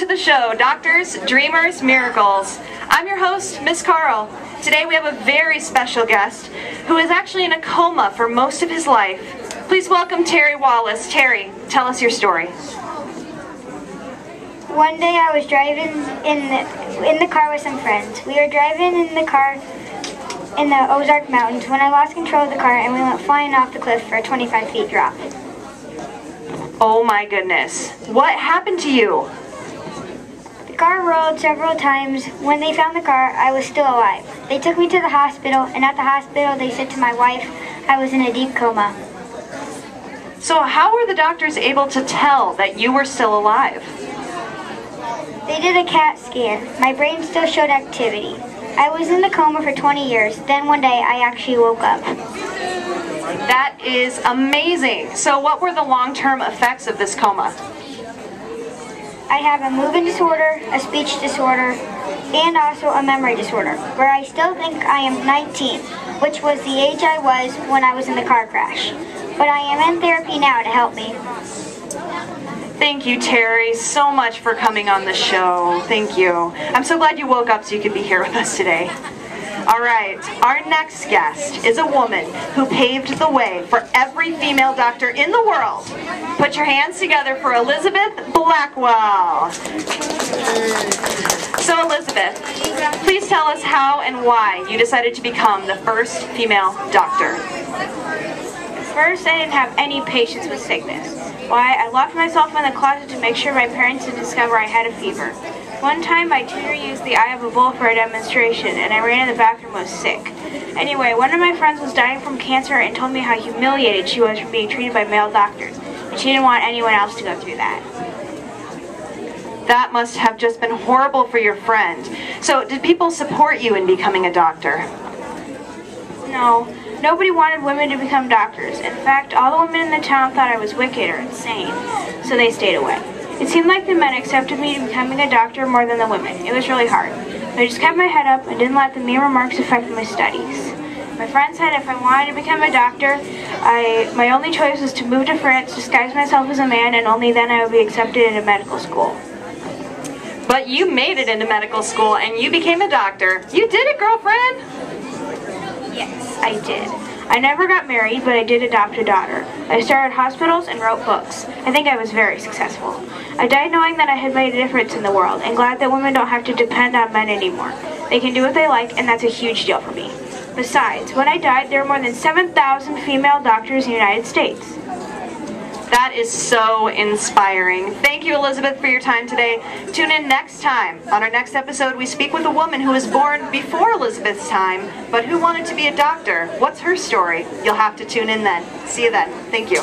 the show, Doctors, Dreamers, Miracles. I'm your host, Miss Carl. Today we have a very special guest who is actually in a coma for most of his life. Please welcome Terry Wallis. Terry, tell us your story. One day I was driving in the car with some friends. We were driving in the car in the Ozark Mountains when I lost control of the car and we went flying off the cliff for a 25 feet drop. Oh my goodness. What happened to you? The car rolled several times. When they found the car, I was still alive. They took me to the hospital, and at the hospital they said to my wife I was in a deep coma. So how were the doctors able to tell that you were still alive? They did a CAT scan. My brain still showed activity. I was in the coma for 20 years. Then one day I actually woke up. That is amazing. So what were the long-term effects of this coma? I have a movement disorder, a speech disorder, and also a memory disorder, where I still think I am 19, which was the age I was when I was in the car crash. But I am in therapy now to help me. Thank you, Terry, so much for coming on the show. Thank you. I'm so glad you woke up so you could be here with us today. All right, our next guest is a woman who paved the way for every female doctor in the world. Put your hands together for Elizabeth Blackwell. So Elizabeth, please tell us how and why you decided to become the first female doctor. First, I didn't have any patience with sickness. Why, I locked myself in the closet to make sure my parents didn't discover I had a fever. One time, my tutor used the eye of a bull for a demonstration, and I ran in the bathroom and was sick. Anyway, one of my friends was dying from cancer and told me how humiliated she was from being treated by male doctors, and she didn't want anyone else to go through that. That must have just been horrible for your friend. So, did people support you in becoming a doctor? No, nobody wanted women to become doctors. In fact, all the women in the town thought I was wicked or insane, so they stayed away. It seemed like the men accepted me to becoming a doctor more than the women. It was really hard. But I just kept my head up and didn't let the mean remarks affect my studies. My friend said if I wanted to become a doctor, my only choice was to move to France, disguise myself as a man, and only then I would be accepted into medical school. But you made it into medical school and you became a doctor. You did it, girlfriend! Yes, I did. I never got married, but I did adopt a daughter. I started hospitals and wrote books. I think I was very successful. I died knowing that I had made a difference in the world, and glad that women don't have to depend on men anymore. They can do what they like, and that's a huge deal for me. Besides, when I died, there were more than 7,000 female doctors in the United States. That is so inspiring. Thank you, Elizabeth, for your time today. Tune in next time. On our next episode, we speak with a woman who was born before Elizabeth's time, but who wanted to be a doctor. What's her story? You'll have to tune in then. See you then. Thank you.